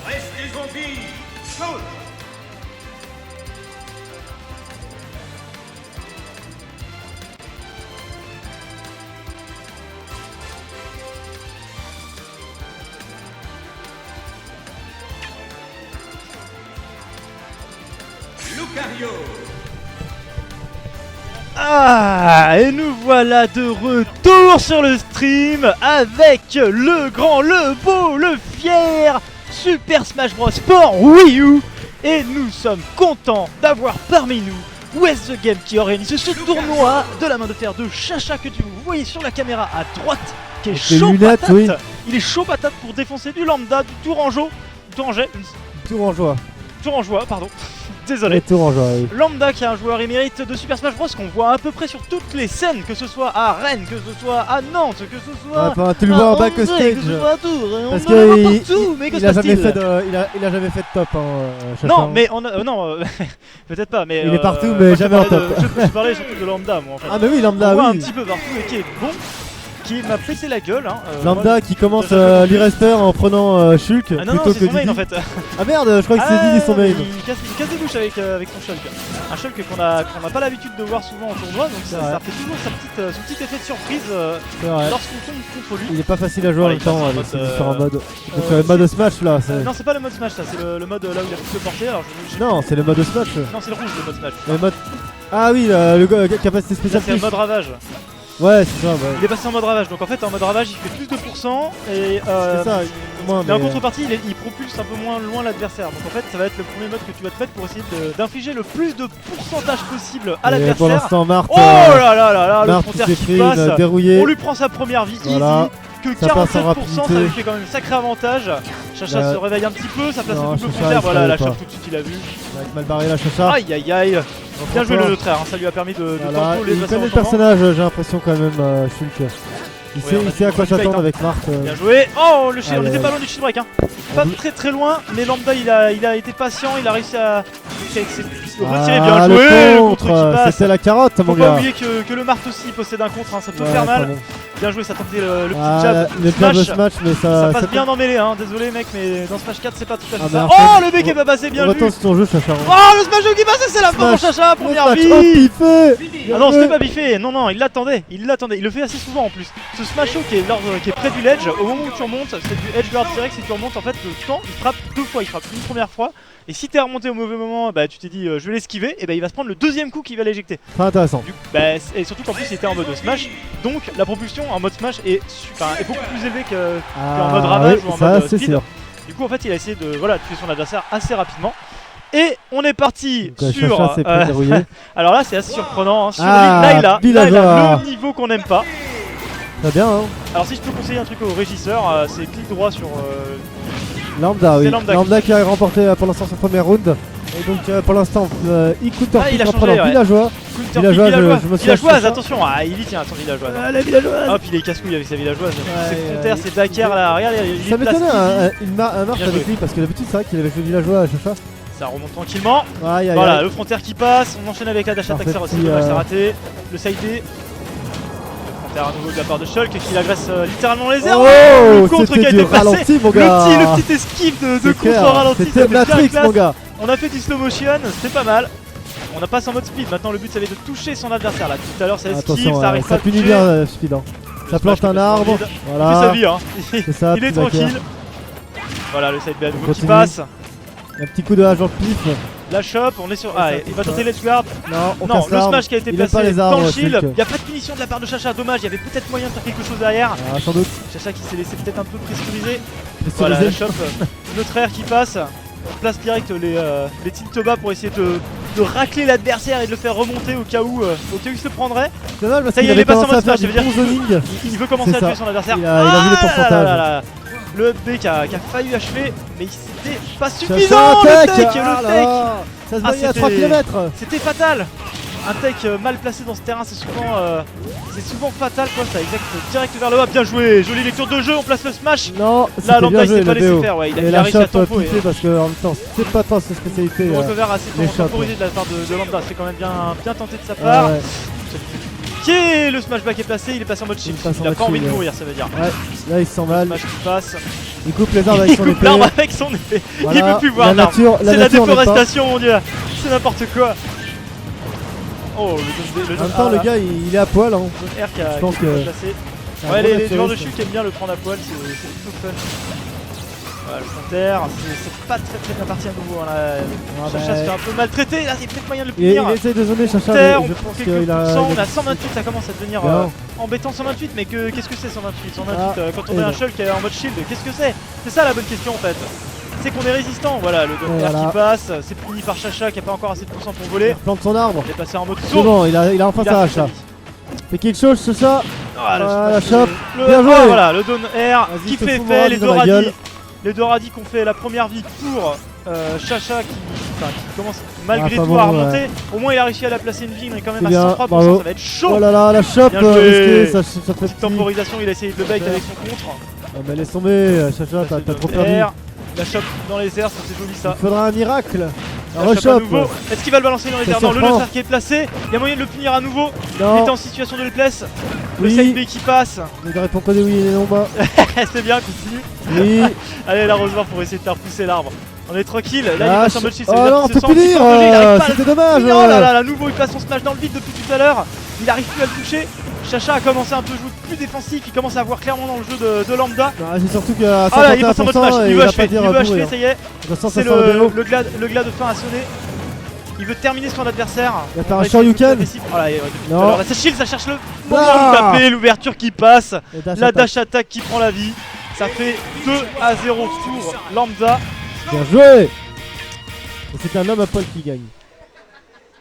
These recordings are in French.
Reste les zombies. Shoot. Lucario. Ah, et nous voilà de retour sur le stream avec le grand, le beau, le fier Super Smash Bros pour Wii U. Et nous sommes contents d'avoir parmi nous West The Game qui organise ce tournoi de la main de fer de Chacha que vous voyez sur la caméra à droite, qui est Avec chaud les lunettes, patate. oui. Il est chaud patate pour défoncer du lambda, du tourangeau, tourangeois, pardon. Désolé. Et tourangeois, oui. Lambda qui est un joueur émérite de Super Smash Bros qu'on voit à peu près sur toutes les scènes, que ce soit à Rennes, que ce soit à Nantes, que ce soit Enfin, tu le vois en à backstage. Angers, que ce soit à Tours, on Parce le voit qu'il partout, mais que il a se jamais passe-t-il fait il a jamais fait de top, Chacha. Non, mais on a, non, peut-être pas, mais Il est partout, mais moi, je jamais en parlais top. je parlais surtout de Lambda, moi en fait. Ah mais oui, On Lambda, voit un oui. petit peu partout et qui est bon, qui m'a pété la gueule. Hein. Lambda Moi, qui commence j'avais compris. l'e-resper en prenant Shulk Ah non, plutôt non, que c'est son main Didi. en fait. Ah merde, je crois que c'est Didi son main. Il casse des bouches avec son Shulk. Un Shulk qu'on n'a pas l'habitude de voir souvent en tournoi, donc C'est ça vrai. fait toujours son petit effet de surprise C'est vrai. lorsqu'on tombe contre lui. Il est pas facile à jouer en Ouais, même il passe temps, en avec mode, ces différents modes. Donc le mode Smash là, c'est... Non, c'est pas le mode Smash, ça, c'est le mode là où il a plus de portée. Alors Non, c'est le mode Smash. non, c'est le rouge le mode Smash. Le mode... Ah oui, le capacité Ça, spéciale c'est le plus. mode ravage. Ouais, c'est ça, ouais. Il est passé en mode ravage, donc en fait en mode ravage il fait plus de pourcents et C'est ça, moins, mais en mais... contrepartie il propulse un peu moins loin l'adversaire. Donc en fait ça va être le premier mode que tu vas te mettre pour essayer d'infliger le plus de pourcentage possible à Et pour l'adversaire. l'instant, Marthe, Oh là là là là, le Marthe frontière s'est qui pris passe. une verrouillée. On lui prend sa première vie Voilà. easy, que Ça passe en 47%, ça rapidité. lui fait quand même un sacré avantage. Chacha Bah, se réveille un petit peu, ça place non, le double Chacha, frontière, il voilà savait la pas. chope tout de suite il a vu. Avec mal barré la Chacha. Aïe aïe aïe. Bien joué le neutraire, hein, ça lui a permis de Voilà, tempo les il passer connaît en le personnage, j'ai l'impression quand même, Shulk. Il Oui, sait, on a il sait à quoi du fight, s'attendre hein. avec Marthe. Bien joué. Oh le shield, on Aïe, était aïe. pas loin du shield break hein. Pas très loin, mais Lambda il a été patient, il a réussi à retirer. Bien Ah, joué, le le contre qui passe. c'était la carotte, mon Faut pas gars. oublier que le Marthe aussi possède un contre, hein, ça peut Ouais, faire mal. pardon. Bien joué, ça tentait le petit Ah, jab. le jab de Smash. Smash, mais Ça passe ça bien dans mêlée, hein. Désolé mec, mais dans Smash 4 c'est pas tout à fait Ah, ça. bah, en Oh fait, le mec est pas passé, bien vu. Retourne sur ton jeu, Chacha. Oh le Smash qui passe, c'est la fin pour Smash. Chacha, première Smash, vie. oh, piffé. Ah non, c'était pas biffé, non, il l'attendait, il le fait assez souvent en plus. Ce Smasho qui est près du ledge, au moment où tu remontes, c'est du edge guard direct, si tu remontes en fait le temps, il frappe deux fois, il frappe une première fois, et si t'es remonté au mauvais moment, bah tu t'es dit je vais l'esquiver, et bah il va se prendre le deuxième coup qui va l'éjecter. Très intéressant. Et surtout qu'en plus il était en mode smash, donc la propulsion en mode smash est beaucoup plus élevée qu'en mode ravage oui, ou en ça, mode c'est speed. sûr. Du coup en fait il a essayé de tuer son adversaire assez rapidement. Et on est parti Donc, sur... Chacha s'est pris verrouillé. alors là c'est assez surprenant, hein. Sur Ah, là il a le niveau qu'on n'aime pas. Très bien, hein. Alors si je peux conseiller un truc au régisseur, c'est clic droit sur... Lambda, oui. C'est Lambda Lambda qui a remporté pour l'instant son premier round. Et donc pour l'instant, il coûte Ah, il a en changé, prenant ouais. villageois. Villageois, je me suis villageoise, acheté ça. attention, ah il y tient son villageoise. Ah, la villageoise. Hop il est casse-couille avec sa villageoise, c'est ouais, Frontière, il- c'est Dakar là, regarde il Ça est m'étonnait plastique. un marque Bien avec joué. lui parce que d'habitude c'est vrai qu'il avait joué villageois à Chacha. Ça remonte tranquillement. Aïe aïe Voilà, aïe. le Frontière qui passe, on enchaîne avec la dash attack, Parfait c'est petit, dommage, c'est raté. Le side B. Le Frontière à nouveau de la part de Shulk qui agresse littéralement les airs. Oh, le contre qui c'était a du été passé. ralenti, mon gars. Le petit esquive de C'est contre clair, ralenti. ça C'était fait bien Matrix, classe. mon gars. On a fait du slow motion, c'était pas mal. On a passé en mode speed, maintenant le but ça va être de toucher son adversaire là. Tout à l'heure ça esquive, Attention, ça arrive pas ça à punit toucher. bien Speed. Hein. Ça plante Smash un qui arbre. passe Il fait sa Voilà. vie hein. C'est ça, Il est petit backer. tranquille. Voilà le side B à nouveau qui Continue. passe. Un petit coup de hache en pif. La chope, on est sur. Ah, il va tenter l'edge guard. Non, on Non, casse le l'arbre. smash qui a été Il aime pas placé les dans arbres, le shield. Shulk. Il n'y a pas de punition de la part de Chacha, dommage, il y avait peut-être moyen de faire quelque chose derrière. Ah, sans doute. Chacha qui s'est laissé peut-être un peu pressuriser. Pressurisé. Voilà, la chope, notre air qui passe. On place direct les tilt bas pour essayer de racler l'adversaire et de le faire remonter au cas où il se le prendrait. C'est dommage parce Ça y est, qu'il il est avait passé en commencé à mode faire smash, du ça veut bon zoning. Il veut commencer C'est à tuer ça. son adversaire. Il a vu le pourcentage. Là. Le B qui a failli achever, mais c'était pas Chacha suffisant. Le attaque. tech, Ah le là tech. là. Ça se Ah, voyait à 3 c'était- km. C'était fatal. un tech mal placé dans ce terrain, c'est souvent fatal quoi, ça éjecte direct vers le bas. Bien joué, jolie lecture de jeu, on place le smash. Non, Là, Lambda bien il joué s'est pas le laissé BO. faire, ouais, il Et a la réussi à shop tempo. piqué parce que en même temps, c'est pas tant sa spécialité. Le recover assez les shots, temporisé de la part de Lambda, c'est quand même bien tenté de sa part. Ouais. Ok, le smashback est placé, il est passé en mode shield. passe en Il a mode pas envie de shield, mourir, ça veut dire. Ouais, là il se sent mal. Smash qui passe. Il coupe les arbres avec Il son coupe épée. l'arbre avec son épée. Voilà, Il peut plus voir la l'arbre. nature, C'est la nature n'aime pas. déforestation, mon dieu. C'est n'importe quoi. Oh, le En même temps, le gars il est à poil. Hein. R qui a donc, placé. C'est un Ouais, bon les joueurs de naturiste. chute aiment bien le prendre à poil, c'est plutôt fun. Voilà, le counter, c'est pas très bien parti à nouveau. Hein, là. Ah Chacha bah, se fait un peu maltraiter, là il y a peut-être moyen de le il punir. essaye de zoner Chacha, Counter, mais je on prend pense quelques qu'il a. pourcents, on a 128, ça commence à devenir Bien. embêtant 128, mais qu'est-ce que c'est 128 128 Ah, quand on et a un non. shell qui est en mode shield, qu'est-ce que c'est? C'est ça la bonne question en fait. C'est qu'on est résistant, voilà, le docker Voilà. qui passe, c'est puni par Chacha qui a pas encore assez de pourcents pour voler. Il plante son arbre. Il est passé en mode C'est saut. bon, il a enfin Il a sa fait hache sa là. vie. Fait quelque chose, Chacha. Ah, le Ah, la smash, chope. le- Bien joué. ah, voilà, le down air Vas-y, qui te fait fous fait, Moradi dans la gueule. les Doradi qui ont fait la première vie pour Chacha qui commence malgré Ah, tout pas à bon, remonter. Au moins il a réussi à la placer une vie, on est quand même C'est à bien, 103%, bravo. ça va être chaud. Oh là là, la chope Bien joué. risquée, ça fait Petite petit. temporisation, il a essayé de le bait Bien. avec son contre. Ah, mais laisse tomber, Chacha, t'as trop perdu. Air, la chope dans les airs, c'était joli ça. Il faudra un miracle. Un La chope à rechoppe. nouveau. Est-ce qu'il va le balancer dans les Ça airs? Non, le surprend. Notar qui est placé, il y a moyen de le punir à nouveau. Il Non, était en situation de le place. Le Oui. side B qui passe. il répond que des oui et des non bas. C'est bien, continue. Oui. Allez, l'arrosoir pour essayer de faire pousser l'arbre. On est tranquille, là il Ah, passe en mode shield, ça oh veut dire non, qu'il se faut sent un petit punir, peu enragé, il arrive pas à c'était le dommage. punir. Oh là là, à nouveau il place son smash dans le vide depuis tout à l'heure. Il arrive plus à le toucher. Chacha a commencé un peu à jouer plus défensif, il commence à voir clairement dans le jeu de Lambda. Non, c'est surtout qu'à Ah là, il passe en mode 51%, smash, et il il veut va achever, pas dire il veut achever, mourir. ça y est. Attention, C'est ça sent le BO. le glade de fin a sonné. Il veut terminer son adversaire. Il va faire On un essayer de Shoryuken. agressif. Oh là, depuis tout Non. à l'heure, là, ça shield, ça cherche le moment Ah. de taper, l'ouverture qui passe. Et dash La attack. dash attack qui prend la vie. Ça fait 2-0 pour Lambda. Bien joué. Et c'est un homme à poil qui gagne.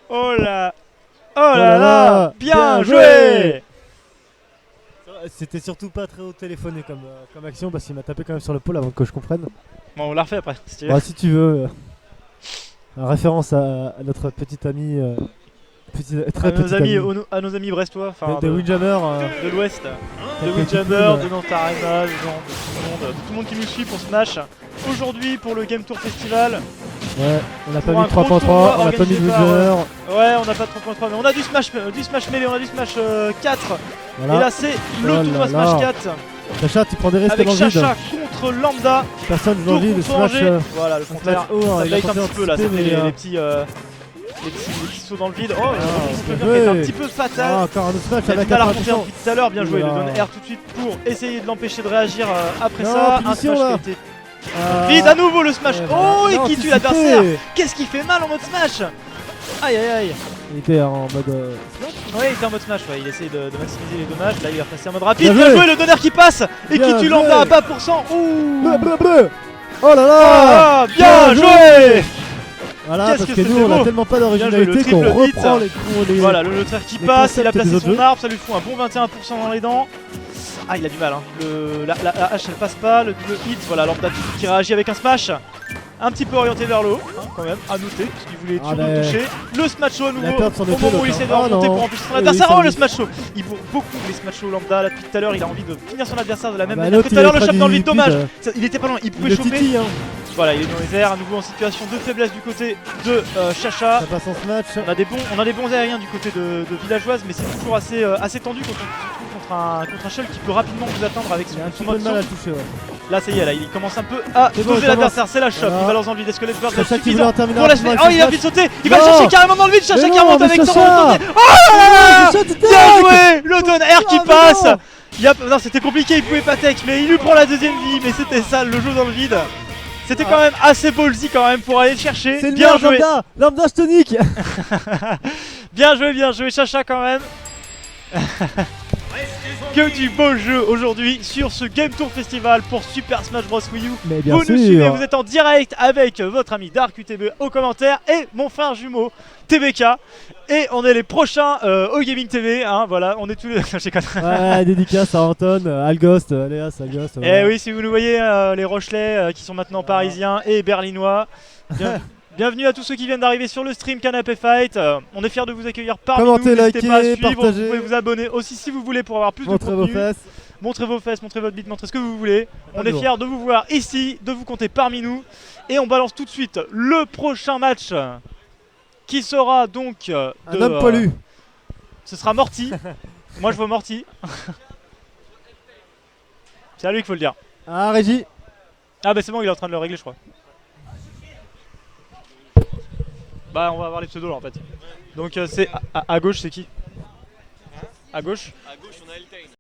Oh là. Oh là là là. là. Bien Bien joué. joué. C'était surtout pas très haut téléphoné comme action parce qu'il m'a tapé quand même sur le pôle avant que je comprenne. Bon, on l'a refait après, si tu veux. Bah, si tu veux. En référence à notre petite amie. Très petite amie. À nos amis brestois, enfin de Windjammer. de l'Ouest, de quelques Windjammer, petits de Nantarena, de tout le monde qui nous suit pour Smash. Aujourd'hui pour le Game Tour Festival. Ouais, on n'a pas Pour mis un gros 3.3, tournoi on n'a pas mis organisé de par, Windjammer. Ouais, on n'a pas de 3.3, mais on a du Smash Melee, on a du Smash 4. Et Voilà. là c'est le Oh là tournoi là. Smash 4 Chacha, tu prends des risques avec dans le vide. Chacha contre Lambda. Personne joue dans Tour le vide. contre Smash. Angers. Voilà, le Smash compteur. haut, hein, Ça il a bait un tenté petit peu là, ça d'anticiper, fait mais, les petits sauts dans le vide. Oh, le bien qui est un joué. petit peu fatal. Ah, encore un autre Smash Il a avec du mal à remonter en 80%. vite tout à l'heure, bien joué, le Oula. down air tout de suite pour essayer de l'empêcher de réagir après Non, ça. Un punition, smash qui là. a été Ah. vide, à nouveau le smash. Ouais, Oh, voilà. et qui tue Non, l'adversaire. anticipé. Qu'est-ce qui fait mal en mode smash? Aïe aïe aïe. Il était en mode. Ouais, il était en mode smash, ouais, il essaye de maximiser les dommages. Là, il va passer en mode rapide. Bien Bien joué. joué, le donner qui passe et Bien qui tue joué. Lambda à bas pourcent. Ouh. Bleu, bleu, bleu. Oh là là. Ah, bien Bien joué. Voilà, Qu'est-ce parce que que nous c'était on a beau. tellement pas Bien joué, d'originalité le qu'on triple hit. reprend les. Voilà, le notaire qui les passe, il a concepts des placé autres son jeux. arbre, ça lui fout un bon 21% dans les dents. Ah, il a du mal, hein. La hache elle passe pas, le hit, voilà, Lambda qui réagit avec un smash. Un petit peu orienté vers le haut, hein, quand même, à noter, parce qu'il voulait Ah, toujours mais- toucher. Le smash show à nouveau, Il a peur de son au épée, moment où l'autre, il essaie de hein. Ah, remonter non. pour empêcher son Oui, adversaire. oui, Oh, ça le me- smash show. Il vaut beaucoup les smash show Lambda, là depuis tout à l'heure, il a envie de finir son adversaire de la même Bah, manière que l'autre, tout à il l'heure, a le pas shot dans le du vide, dommage. vide. Il était pas loin, il pouvait Le choper. titi, hein. Voilà, il est dans les airs, à nouveau en situation de faiblesse du côté de Chacha. Ça passe en smash. On a des bons aériens du côté de Villageoise, mais c'est toujours assez tendu quand on se trouve contre un shell qui peut rapidement vous atteindre avec Il a un son petit peu mode de mal à son. toucher, ouais. Là, ça y est, là, il commence un peu à C'est bon, doser il l'adversaire. C'est la shop, Voilà. il balance dans le vide. Est-ce que les joueurs Chacha qui voulait suffisant en terminer pour la rapidement avec Oh, son il a smash. vite sauté. Il va Non. le chercher carrément dans le vide. Chacha Mais qui non, remonte mais avec son Chacha. remonté. Oh là là. Chacha, tu Bien t'es- joué. Le down air qui Ah, mais passe. non. Non, c'était compliqué, il pouvait pas tech, mais il lui prend la deuxième vie. Mais c'était ça, le jeu dans le vide. C'était quand même assez ballsy quand même pour aller le chercher. C'est le Bien meilleur joué. Lambda. Lambda, je te nique. Bien joué, Chacha quand même. Que du beau jeu aujourd'hui sur ce Game Tour Festival pour Super Smash Bros Wii U. Mais bien Vous sûr. nous suivez, vous êtes en direct avec votre ami Dark UTB au commentaire et mon frère jumeau TBK. Et on est les prochains au Gaming TV, hein, voilà, on est tous les... Je déconne. Ouais, dédicace à Anton, Algost, Aléas, Algost. Eh oui, si vous nous voyez, les Rochelais qui sont maintenant parisiens et berlinois, Bienvenue à tous ceux qui viennent d'arriver sur le stream Canapé Fight. On est fiers de vous accueillir parmi Commentez, nous. N'hésitez pas à likez, suivre, partagez. vous pouvez vous abonner aussi si vous voulez pour avoir plus Montrez de vos contenu. fesses. Montrez vos fesses, montrez votre bite, montrez ce que vous voulez. On est Allô. fiers de vous voir ici, de vous compter parmi nous. Et on balance tout de suite le prochain match qui sera donc Un homme poilu. ce sera Morty. Moi je vois Morty. C'est à lui qu'il faut le dire. Ah, Régie. Ah bah c'est bon, il est en train de le régler je crois. Bah on va avoir les pseudos là en fait. Donc c'est à gauche c'est qui? À gauche? À gauche, on a LK